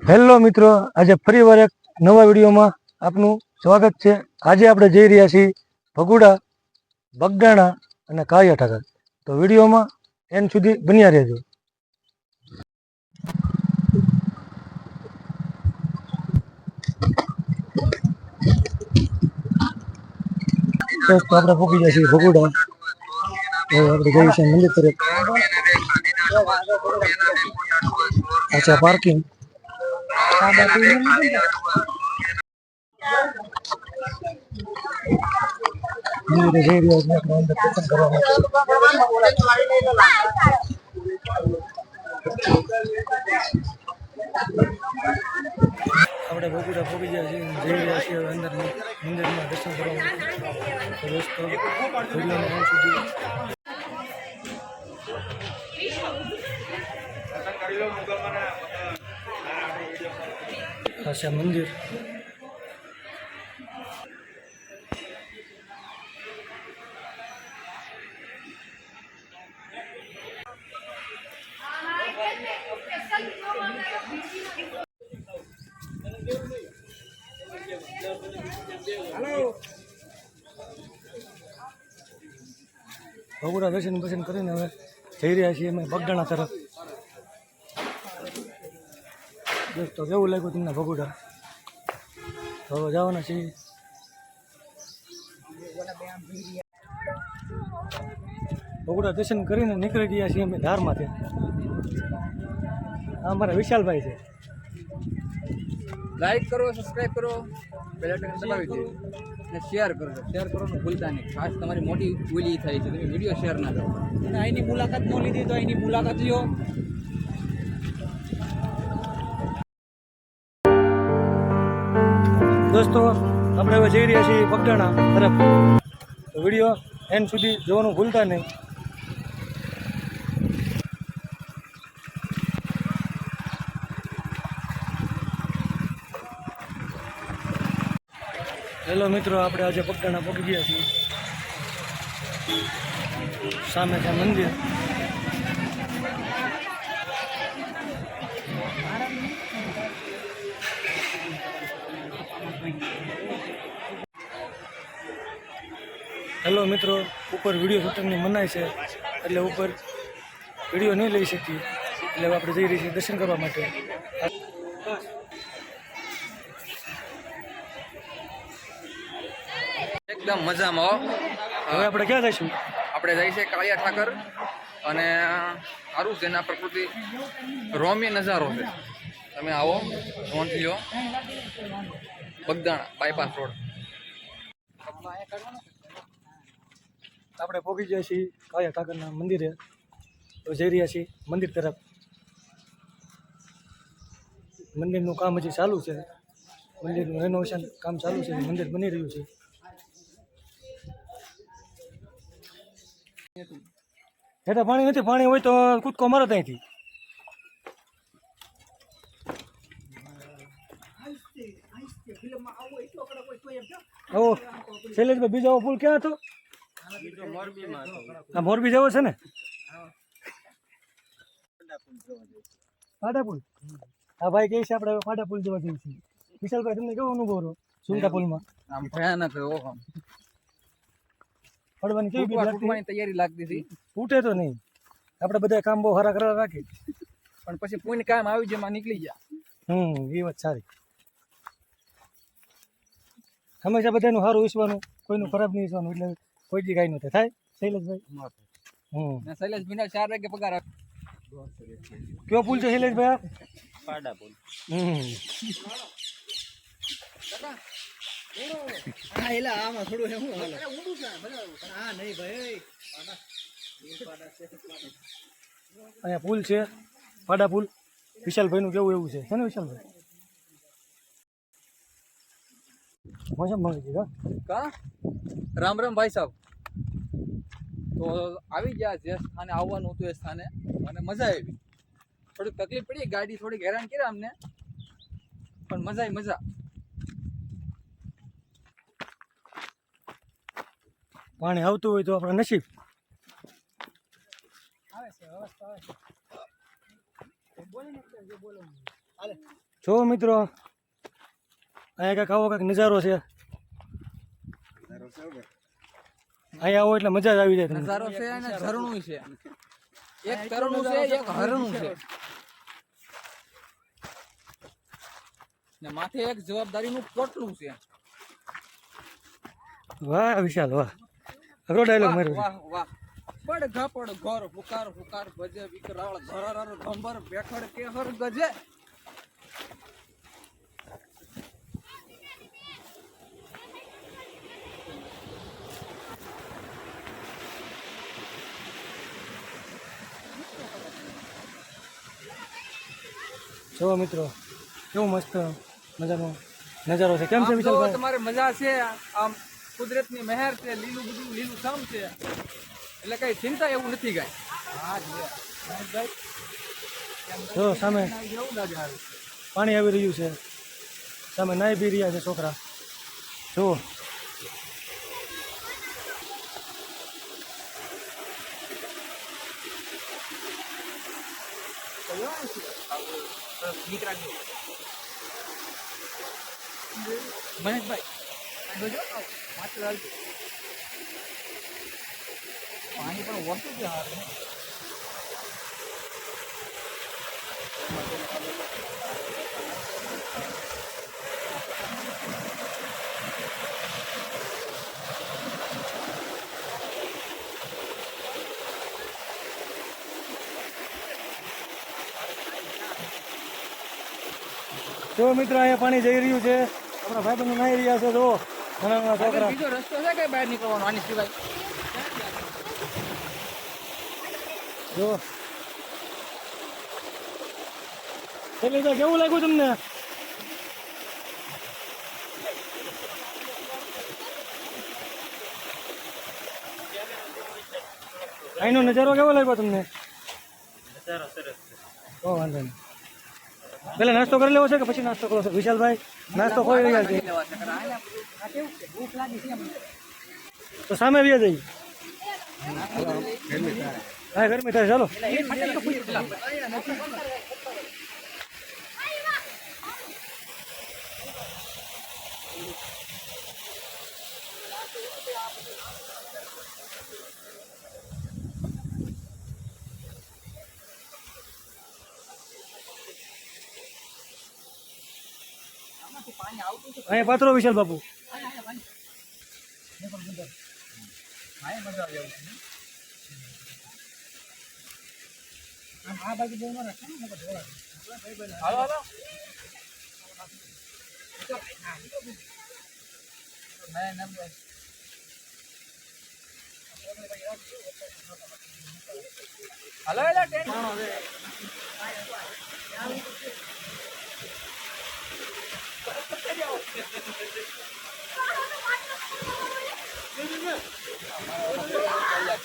Hello મિત્રો, આજે ફરીવાર એક નવા વિડીયોમાં આપનું સ્વાગત છે। આજે આપણે જઈ રહ્યા છીએ ભગુડા, બગદાણા અને કાળિયા ઠાકર। તો વિડીયોમાં એન્ડ સુધી બન્યા રહેજો। આપણે પહોંચી ગયા છીએ ભગુડા। આપણે જઈએ છીએ મંદિર તરફ। અચ્છા, પાર્કિંગ મંદિરે જઈ રહ્યા છીએ આપણે અંદર દર્શન કરવા માટે। આપણે ભગુડા પહોંચી ગયા છીએ, જઈ રહ્યા છીએ અંદર મંદિરમાં દર્શન કરવા માટે। દોસ્તો વિડીયોને અંત સુધી આ છે મંદિર। ભગુડા દર્શન કરીને હવે જઈ રહ્યા છીએ અમે બગદાણા તરફ। દોસ્તો કેવું લાગ્યું તમને ભગુડા? હવે જવાના છીએ। ભગુડા દર્શન કરીને નીકળી ગયા છીએ અમે ધારમાંથી। આ અમારા વિશાલભાઈ છે। લાઈક કરો, સબસ્ક્રાઇબ કરો, બેલ આઇકન દબાવી દો અને શેર કરો। શેર કરવાનું ભૂલતા નહીં, ખાસ તમારી મોટી ભૂલ એ થાય છે તમે વિડીયો શેર ના કરો। અને અહીંની મુલાકાત ન લીધી તો અહીંની મુલાકાત લ્યો। દોસ્તો આપણે હવે જઈ રહ્યા છીએ બગદાણા તરફ। તો વિડીયો એન્ડ સુધી જોવાનું ભૂલતા નહીં। હેલો મિત્રો, આપણે આજે બગદાણા પહોંચી ગયા છીએ। સામે છે મંદિર। હેલો મિત્રો, ઉપર વિડીયો શૂટિંગની મનાઈ છે એટલે ઉપર વિડીયો નહીં લઈ શકીએ, એટલે આપણે જઈ રહી છીએ દર્શન કરવા માટે। એકદમ મજામાં હવે આપણે ક્યાં જઈશું? આપણે જઈએ છીએ કાળિયા ઠાકર અને સારું છે એના પ્રકૃતિ રોમ્ય નજારો છે। તમે આવો, નોંધ લ્યો। Bagdana bypass road. આપણે પહોંચી ગયા છીએ કાળિયા ઠાકરના મંદિરે। તો જઈ રહ્યા છીએ મંદિર તરફ। મંદિરનું કામ હજી ચાલુ છે, મંદિરનું રેનોવેશન કામ ચાલુ છે, મંદિર બની રહ્યું છે। હેઠા પાણી નથી, પાણી હોય તો કૂદકો મારો ત્યાંથી। આવો શૈલેષભાઈ, બીજો પુલ ક્યાં હતો? આ મોરબી જેવો છે ને? પાડા પુલ? હા ભાઈ, કહે છે આપણે પાડા પુલ જોવા જઈએ છીએ। વિશાલભાઈ, તમને કેવો અનુભવ રહ્યો સુલતા પુલમાં? આમ ભયાનક પડવાની કેવી બીક લાગતી? તૈયારી લાગતી હતી, તૂટે તો નહીં, આપણે બધા કામ બહુ સારા કરા રાખી, પણ પછી પૂર્ણ કામ આવી જેમાં નીકળી ગયા। એ વાત સારી। હંમેશા બધાનું સારું વિસવાનું, કોઈનું ખરાબ નહીં વિસવાનું, એટલે કોઈ દી કાંઈ ન થાય। શૈલેષભાઈ? શૈલેષભાઈ 4 વાગે પગાર આવે। કયો પુલ છે શૈલેષભાઈ? પાડા પુલ। આમાં થોડું શું હાલે? હા નહીં ભાઈ, અહીંયા પુલ છે પાડા પુલ। વિશાલભાઈનું કેવું એવું છે ને વિશાલભાઈ? મોસમ ભંગી ગઈ કા? રામ રામ ભાઈ સાહેબ। તો આવી ગયા જે સ્થાને આવવાનું હતું એ સ્થાને, અને મજા આવી। થોડીક તકલીફ પડી, ગાડી થોડીક હેરાન કર્યા અમને, પણ મજા આવી મજા। પાણી આવતું હોય તો આપણા નસીબ। જો મિત્રો અહીંયા કાંઈક આવો કાંઈક નજારો છે. અહીંયા આવો એટલે મજા જ આવી જાય તમને. નજારો છે અને ઝરણું છે. એક ઝરણું છે, એક હરણું છે. ને માથે એક જવાબદારીનું પોટલું છે. વાહ વિશાલ વાહ, અઘરો ડાયલોગ માર્યો છે. વાહ વાહ. પડ ઘપડ ઘોર હુકાર હુકાર ભજે વિકરાળ ધરર ધંબર બેઠડ કેહર ગજે. જો મિત્રો કેવું મસ્ત મજાનો નજારો છે. કેમ છે આમ તો વિશાલભાઈ? તમારે મજા છે. આમ કુદરતની મહેર છે. લીલું બધું લીલું છમ છે એટલે કઈ ચિંતા એવું નથી કઈ. જો સામે પાણી આવી રહ્યું છે, સામે નાઈ બી રહ્યા છે છોકરા. જુઓ મહેશભાઈ પાછળ આવજો. પાણી પણ વળતું છે હારું. જો મિત્રો અહીંયા પાણી જઈ રહ્યું છે, આપણા ભાઈબંધો નાહી રહ્યા છે. જુઓ નાના નાના આગળ છોકરા. બીજો રસ્તો છે કઈ બહાર નીકળવાનો આની સિવાય? જો એટલે કેવું લાગ્યું તમને? અહીંનો નજારો કેવો લાગ્યો તમને? ઓ વાંધો નહીં. પેલા નાસ્તો કરી લેવો છે કે પછી નાસ્તો કરો છો વિશાલભાઈ? નાસ્તો કોઈ રહ્યા છે ભૂખ લાગી છે અમને. તો સામે રહ્યા જઈએ. હા ગરમી થાય, ચાલો. અહીંયા પાત્રો વિશાલ બાપુ. હાલો હાલો. હાલો એલા Hãy subscribe cho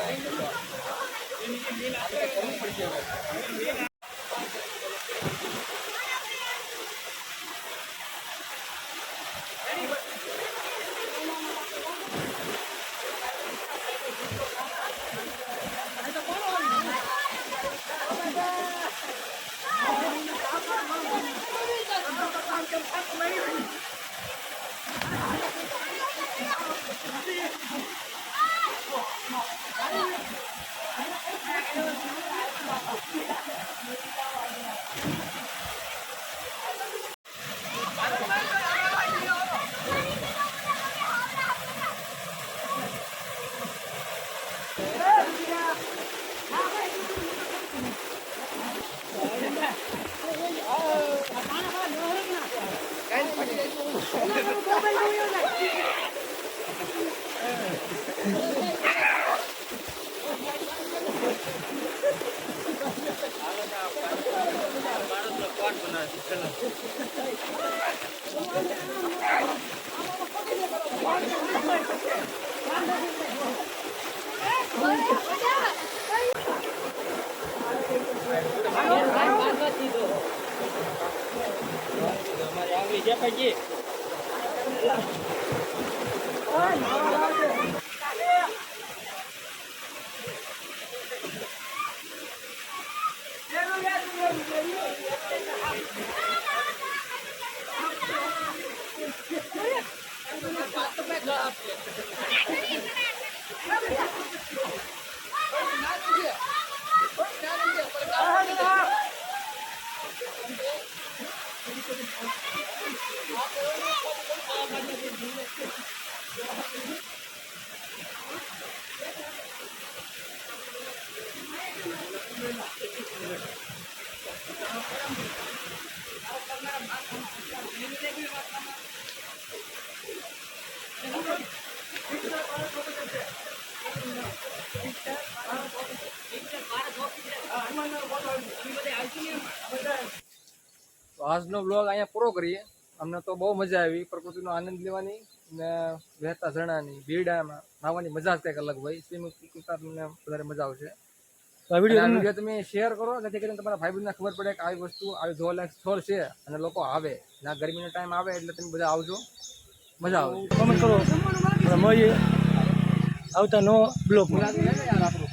kênh Ghiền Mì Gõ để không bỏ lỡ તો આજનો બ્લોગ અહીંયા પૂરો કરીએ. અમને તો બહુ મજા આવી પ્રકૃતિનો આનંદ લેવાની ને વહેતા ઝરણાની ભીડામાં નાહવાની મજા જ કંઈક અલગ હોય. સ્વિમિંગ કરતા તમને વધારે મજા આવશે. તો આ વિડીયો વિડીયો તમે શેર કરો જેથી કરીને તમારા ભાઈબંધને ખબર પડે કે આવી વસ્તુ આવી જોવાલાયક સ્થળ છે અને લોકો આવે. ના ગરમીનો ટાઈમ આવે એટલે તમે બધા આવજો, મજા આવે. કોમેન્ટ કરો. મળીએ આવતા નવો બ્લોગ. યાર આપણું